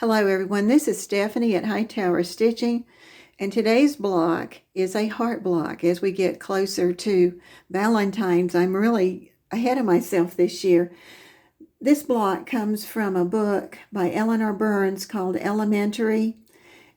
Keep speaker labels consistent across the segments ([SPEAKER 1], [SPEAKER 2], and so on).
[SPEAKER 1] Hello everyone, this is Stephanie at Hightower Stitching, and today's block is a heart block. As we get closer to Valentine's, I'm really ahead of myself this year. This block comes from a book by Eleanor called Elementary,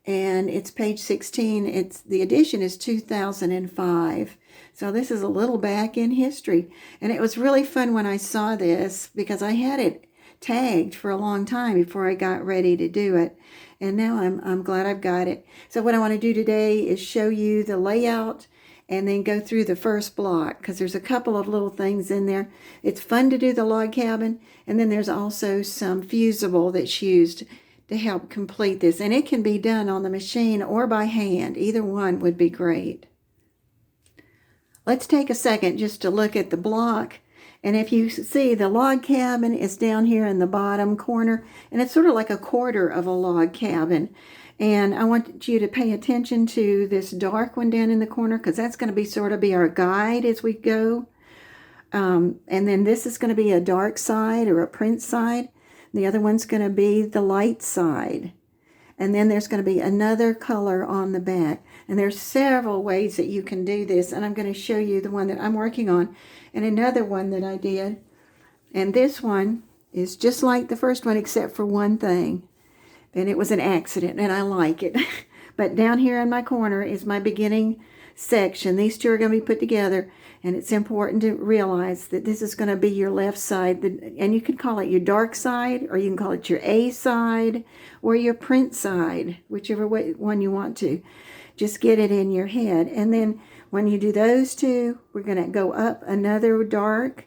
[SPEAKER 1] and it's page 16. The edition is 2005. So this is a little back in history, and it was really fun when I saw this because I had it tagged for a long time before I got ready to do it, and now I'm glad I've got it. So what I want to do today is show you the layout and then go through the first block because there's a couple of little things in there. It's fun to do the log cabin, and then there's also some fusible that's used to help complete this, and it can be done on the machine or by hand. Either one would be great. Let's take a second just to look at the block. And if you see, the log cabin is down here in the bottom corner, and it's sort of like a quarter of a log cabin. And I want you to pay attention to this dark one down in the corner because that's going to be our guide as we go. And then this is going to be a dark side or a print side. The other one's going to be the light side. And then there's going to be another color on the back. And there's several ways that you can do this, and I'm going to show you the one that I'm working on and another one that I did. And this one is just like the first one except for one thing, and it was an accident, and I like it. But down here in my corner is my beginning section. These two are going to be put together, and it's important to realize that this is going to be your left side, and you can call it your dark side, or you can call it your A side or your print side, whichever one you want to. Just get it in your head. And then when you do those two, we're going to go up another dark,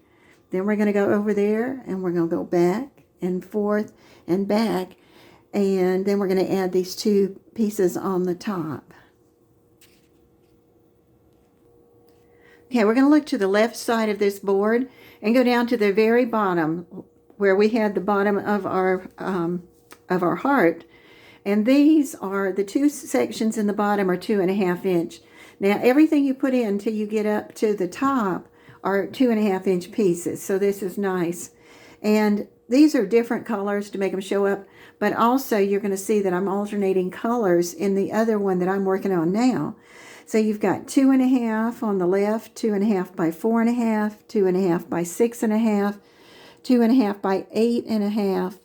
[SPEAKER 1] then we're going to go over there, and we're going to go back and forth and back, and then we're going to add these two pieces on the top. Okay, we're going to look to the left side of this board and go down to the very bottom where we had the bottom of our heart. And these are the two sections in the bottom are 2.5 inch. Now everything you put in until you get up to the top are 2.5 inch pieces. So this is nice. And these are different colors to make them show up. But also you're going to see that I'm alternating colors in the other one that I'm working on now. So you've got 2.5 on the left, 2.5 by 4.5, 2.5 by 6.5, 2.5 by 8.5.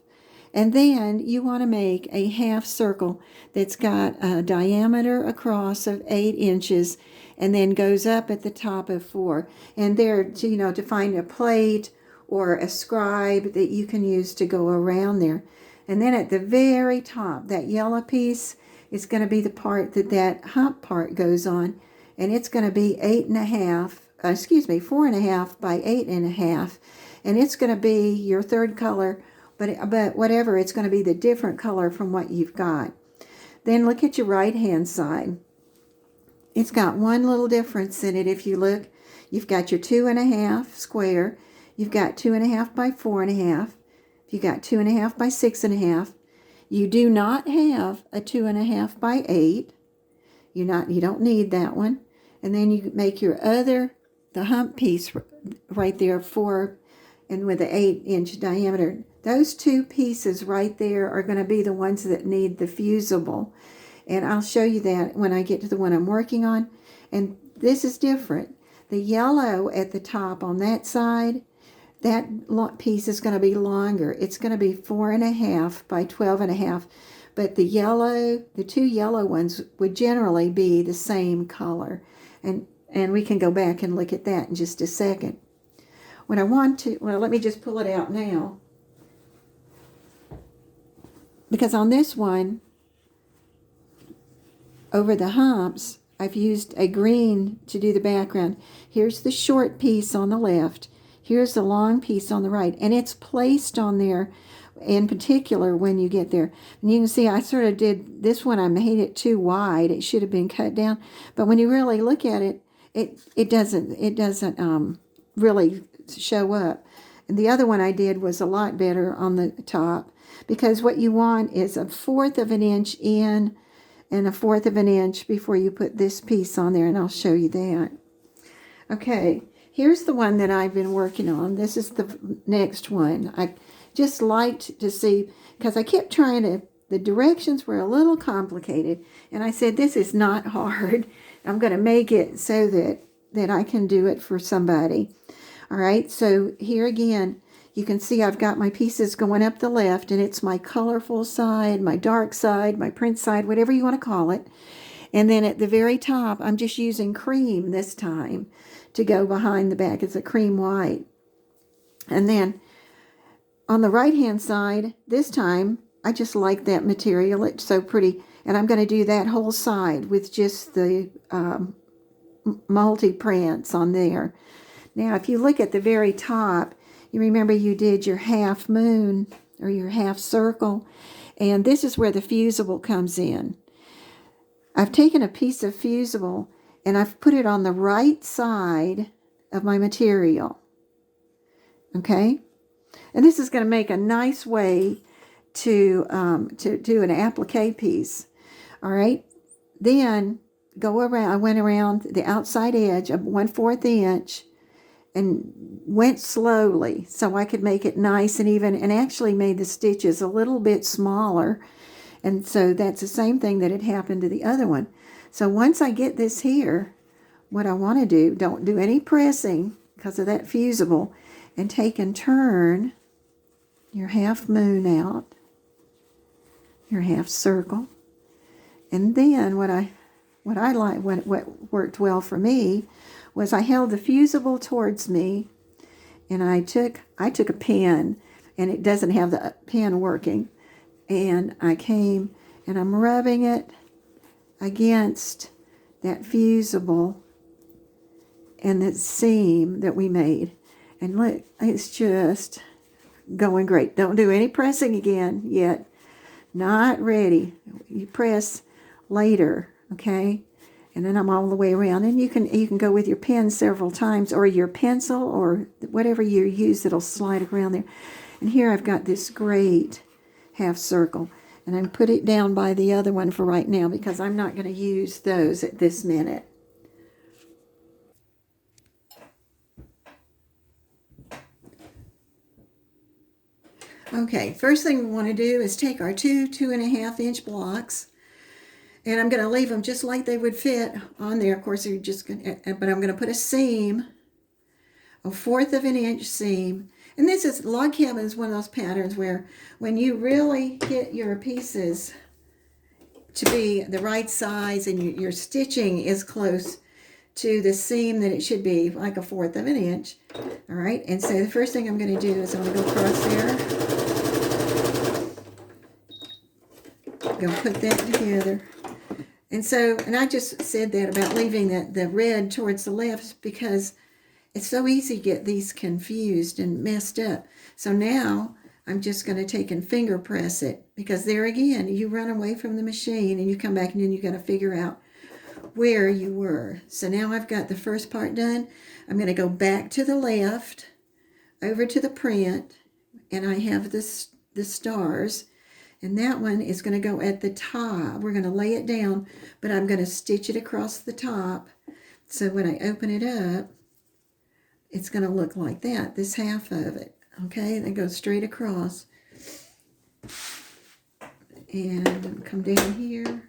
[SPEAKER 1] And then you want to make a half circle that's got a diameter across of 8 inches and then goes up at the top of 4. And there, to find a plate or a scribe that you can use to go around there. And then at the very top, that yellow piece is going to be the part that hump part goes on. And it's going to be 4.5 by 8.5. And it's going to be your third color. But whatever, it's going to be the different color from what you've got. Then look at your right hand side. It's got one little difference in it. If you look, you've got your 2.5 square. You've got 2.5 by 4.5. You've got 2.5 by 6.5. You do not have a 2.5 by 8. You don't need that one. And then you make your the hump piece right there and with the 8 inch diameter. Those two pieces right there are going to be the ones that need the fusible. And I'll show you that when I get to the one I'm working on. And this is different. The yellow at the top on that side, that piece is going to be longer. It's going to be 4.5 by 12.5. But the two yellow ones would generally be the same color. And we can go back and look at that in just a second. When I want to, let me just pull it out now. Because on this one, over the humps, I've used a green to do the background. Here's the short piece on the left. Here's the long piece on the right. And it's placed on there in particular when you get there. And you can see I sort of did this one. I made it too wide. It should have been cut down. But when you really look at it, it doesn't really show up. And the other one I did was a lot better on the top, because what you want is 1/4 of an inch in and 1/4 of an inch before you put this piece on there, and I'll show you that. Okay, here's the one that I've been working on. This is the next one. I just liked to see, because I kept trying to the directions were a little complicated, and I said, this is not hard. I'm going to make it so that I can do it for somebody. All right, so here again, you can see I've got my pieces going up the left, and it's my colorful side, my dark side, my print side, whatever you want to call it. And then at the very top, I'm just using cream this time to go behind the back. It's a cream white. And then on the right-hand side, this time, I just like that material. It's so pretty. And I'm going to do that whole side with just the multi-prints on there. Now, if you look at the very top, you remember you did your half moon or your half circle, and this is where the fusible comes in. I've taken a piece of fusible and I've put it on the right side of my material. Okay? And this is going to make a nice way to do an applique piece. All right? Then go around. I went around the outside edge of 1/4 inch and went slowly so I could make it nice and even, and actually made the stitches a little bit smaller. And so that's the same thing that had happened to the other one. So once I get this here, what I want to do, don't do any pressing because of that fusible, and take and turn your half moon out, your half circle. And then what worked well for me was I held the fusible towards me, and I took a pen, and it doesn't have the pen working, and I came and I'm rubbing it against that fusible and the seam that we made. And look, it's just going great. Don't do any pressing again yet. Not ready. You press later, okay? And then I'm all the way around. And you can go with your pen several times, or your pencil, or whatever you use that'll slide around there. And here I've got this great half circle. And I'm put it down by the other one for right now because I'm not going to use those at this minute. Okay, first thing we want to do is take our 2.5 inch blocks, and I'm going to leave them just like they would fit on there. Of course, you're just going to, but I'm going to put a seam, a 1/4 inch seam. And this is, log cabin is one of those patterns where when you really get your pieces to be the right size and your stitching is close to the seam that it should be, like a 1/4 inch. All right, and so the first thing I'm going to do is I'm going to go across there. Go put that together. And so, and I just said that about leaving the red towards the left because it's so easy to get these confused and messed up. So now I'm just going to take and finger press it, because there again, you run away from the machine and you come back and then you got to figure out where you were. So now I've got the first part done. I'm going to go back to the left, over to the print, and I have the stars. And that one is going to go at the top. We're going to lay it down, but I'm going to stitch it across the top. So when I open it up, it's going to look like that, this half of it. Okay, then go straight across. And come down here,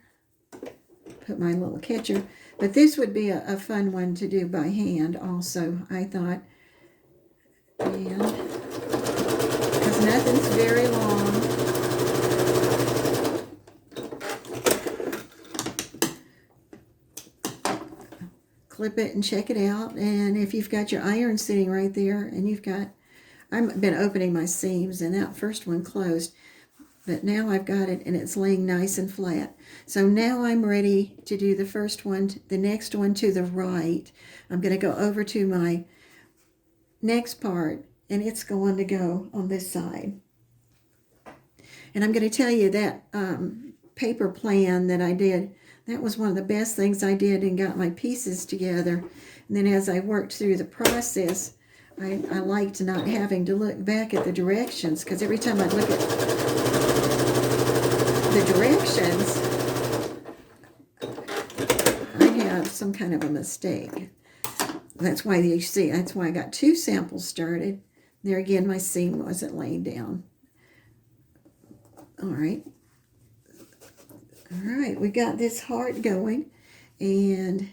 [SPEAKER 1] put my little catcher. But this would be a fun one to do by hand also, I thought. And because nothing's very long. Clip it and check it out. And if you've got your iron sitting right there, and you've got, I've been opening my seams, and that first one closed, but now I've got it and it's laying nice and flat. So now I'm ready to do the first one, the next one to the right. I'm going to go over to my next part, and it's going to go on this side. And I'm going to tell you that paper plan that I did, that was one of the best things I did and got my pieces together. And then as I worked through the process, I liked not having to look back at the directions, because every time I'd look at the directions, I'd have some kind of a mistake. That's why you see, that's why I got 2 samples started. There again, my seam wasn't laying down. All right. All right, we got this heart going, and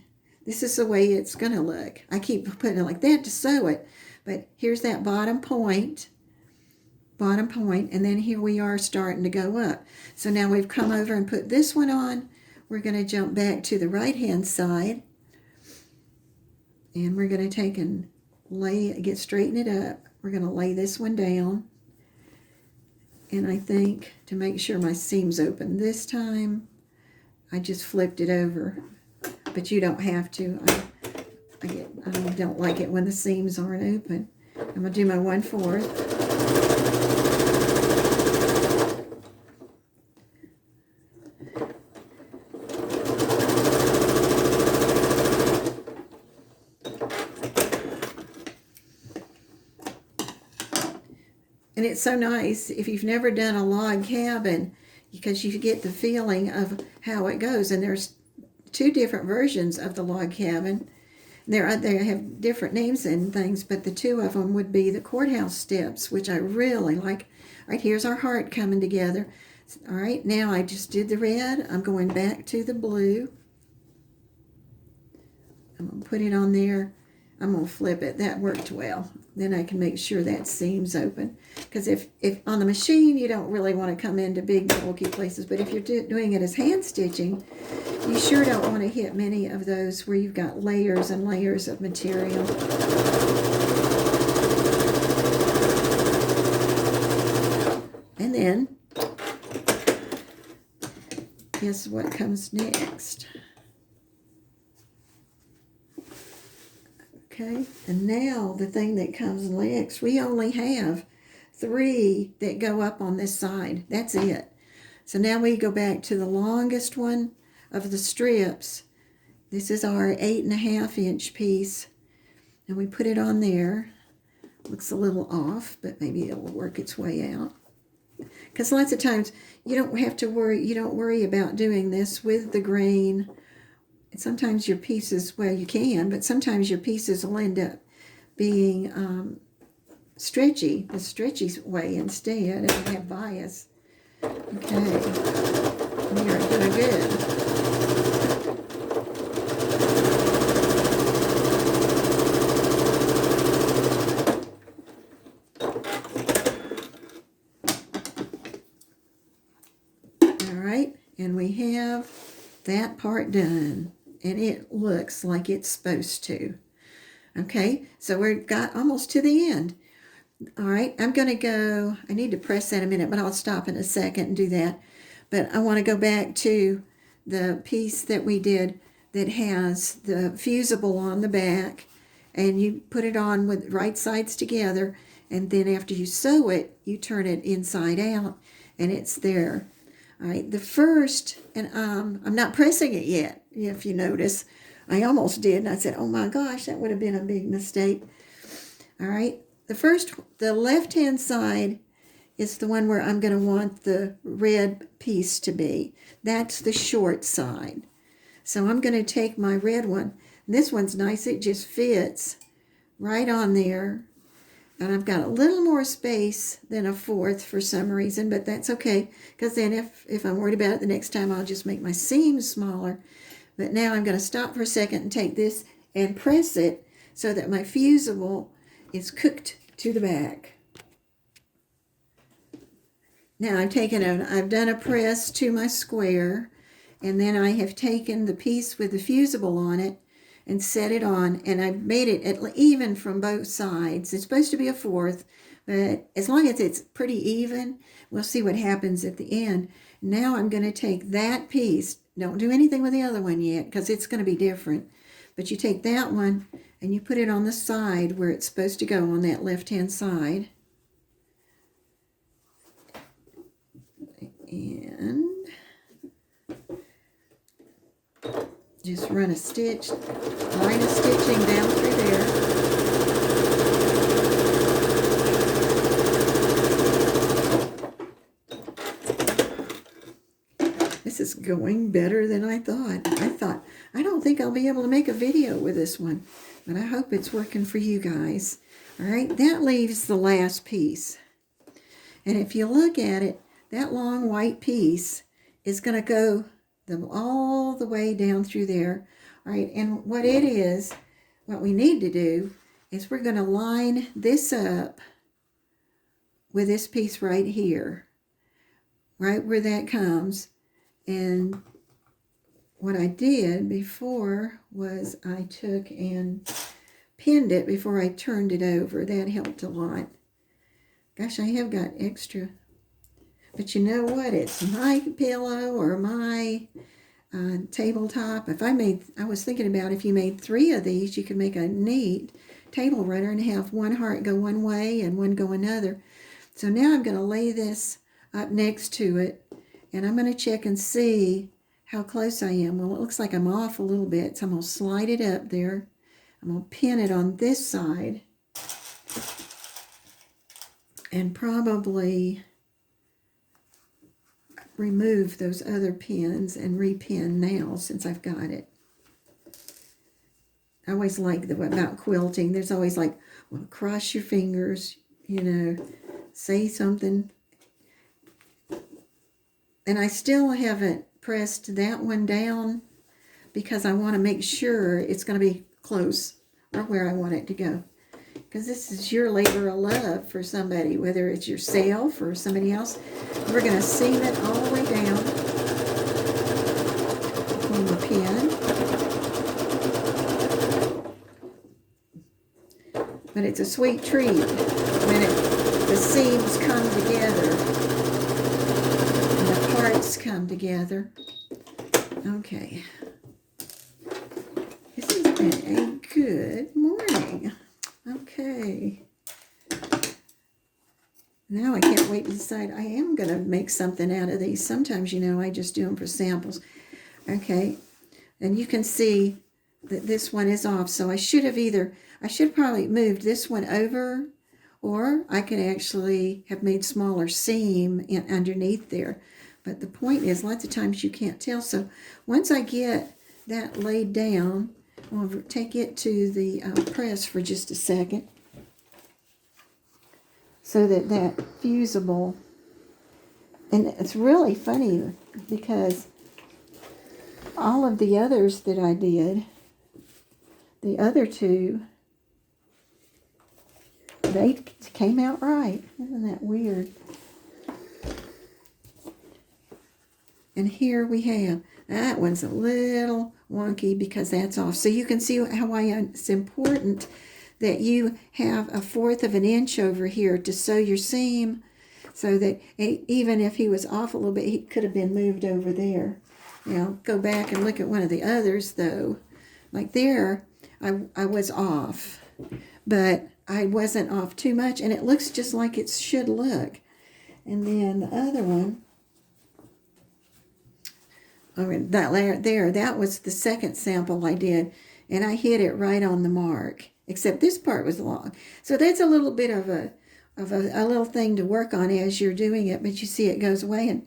[SPEAKER 1] this is the way it's going to look. I keep putting it like that to sew it, but here's that bottom point, and then here we are starting to go up. So now we've come over and put this one on. We're going to jump back to the right-hand side, and we're going to take and straighten it up. We're going to lay this one down, and I think to make sure my seam's open this time, I just flipped it over, but you don't have to. I don't like it when the seams aren't open. I'm going to do my 1/4. And it's so nice if you've never done a log cabin, because you get the feeling of how it goes. And there's 2 different versions of the log cabin. They have different names and things, but the 2 of them would be the courthouse steps, which I really like. All right, here's our heart coming together. All right, now I just did the red. I'm going back to the blue. I'm going to put it on there. I'm going to flip it. That worked well. Then I can make sure that seam's open. Because if on the machine, you don't really want to come into big, bulky places. But if you're doing it as hand stitching, you sure don't want to hit many of those where you've got layers and layers of material. And then, guess what comes next? Okay, and now the thing that comes next, we only have 3 that go up on this side. That's it. So now we go back to the longest one of the strips. This is our 8.5 inch piece, and we put it on there. Looks a little off, but maybe it'll work its way out. Because lots of times you don't have to worry, you don't worry about doing this with the grain. Sometimes your pieces, well, you can, but sometimes your pieces will end up being stretchy, the stretchy way instead, and have bias. Okay, you're doing good. All right, and we have that part done. And it looks like it's supposed to. Okay, so we've got almost to the end. All right, I'm going to go, I need to press that a minute, but I'll stop in a second and do that. But I want to go back to the piece that we did that has the fusible on the back, and you put it on with right sides together, and then after you sew it, you turn it inside out, and it's there. All right, the first, and I'm not pressing it yet, if you notice. I almost did, and I said, oh my gosh, that would have been a big mistake. All right, the left-hand side is the one where I'm going to want the red piece to be. That's the short side. So I'm going to take my red one. This one's nice, it just fits right on there. And I've got a little more space than a 1/4 for some reason, but that's okay, because then if I'm worried about it the next time, I'll just make my seams smaller. But now I'm going to stop for a second and take this and press it so that my fusible is cooked to the back. Now I've done a press to my square, and then I have taken the piece with the fusible on it and set it on, and I've made it even from both sides. It's supposed to be a 1/4, but as long as it's pretty even, we'll see what happens at the end. Now I'm going to take that piece. Don't do anything with the other one yet, because it's going to be different. But you take that one and you put it on the side where it's supposed to go, on that left-hand side. And just run a stitch, line of stitching down through there. This is going better than I thought. I don't think I'll be able to make a video with this one, but I hope it's working for you guys. All right, that leaves the last piece. And if you look at it, that long white piece is going to go them all the way down through there. All right, and what we need to do is we're going to line this up with this piece right here, right where that comes. And what I did before was I took and pinned it before I turned it over. That helped a lot. Gosh, I have got extra. But you know what? It's my pillow or my tabletop. I was thinking about if you made 3 of these, you could make a neat table runner and have one heart go one way and one go another. So now I'm going to lay this up next to it, and I'm going to check and see how close I am. Well, it looks like I'm off a little bit, so I'm going to slide it up there. I'm going to pin it on this side and probably remove those other pins and repin now since I've got it. I always like about quilting. There's always like, well, cross your fingers, say something. And I still haven't pressed that one down because I want to make sure it's going to be close or where I want it to go. Because this is your labor of love for somebody, whether it's yourself or somebody else. We're going to seam it all the way down between the pin. But it's a sweet treat when the seams come together and the parts come together. Okay. This has been a good morning. Okay. Now I can't wait to decide. I am going to make something out of these. Sometimes, I just do them for samples. Okay. And you can see that this one is off. So I should probably moved this one over, or I could actually have made smaller seam underneath there. But the point is, lots of times you can't tell. So once I get that laid down, I'll take it to the press for just a second so that fusible, and it's really funny because all of the others that I did, the other 2, they came out right. Isn't that weird? And here we have, that one's a little wonky because that's off. So you can see how it's important that you have 1/4 of an inch over here to sew your seam so that even if he was off a little bit, he could have been moved over there. Now, go back and look at one of the others, though. Like there, I was off, but I wasn't off too much, and it looks just like it should look. And then the other one, that layer there, that was the second sample I did, and I hit it right on the mark, except this part was long. So that's a little bit of a little thing to work on as you're doing it, but you see it goes away. And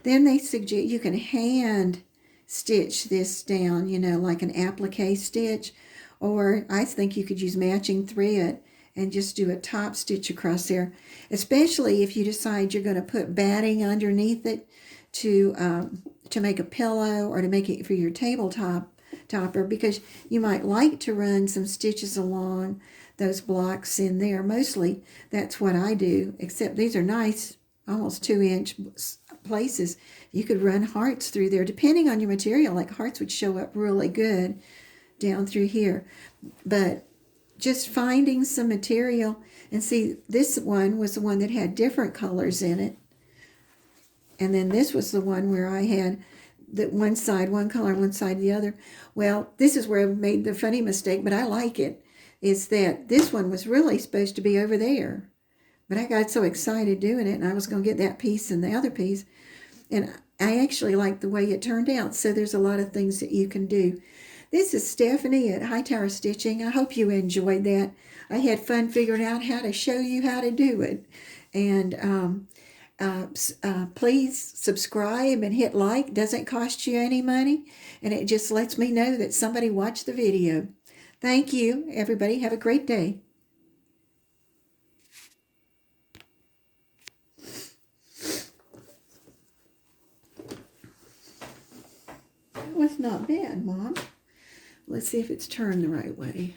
[SPEAKER 1] then they suggest you can hand stitch this down, like an applique stitch, or I think you could use matching thread and just do a top stitch across there, especially if you decide you're going to put batting underneath it to make a pillow or to make it for your topper, because you might like to run some stitches along those blocks in there. Mostly that's what I do, except these are nice, almost 2-inch places. You could run hearts through there, depending on your material. Like hearts would show up really good down through here. But just finding some material, and see, this one was the one that had different colors in it. And then this was the one where I had that one side one color, one side the other. Well, this is where I made the funny mistake, but I like it, is that this one was really supposed to be over there. But I got so excited doing it, and I was going to get that piece and the other piece. And I actually like the way it turned out. So there's a lot of things that you can do. This is Stephanie at Hightower Stitching. I hope you enjoyed that. I had fun figuring out how to show you how to do it. And please subscribe and hit like. It doesn't cost you any money, and it just lets me know that somebody watched the video. Thank you, everybody. Have a great day. was not bad, Mom. Let's see if it's turned the right way.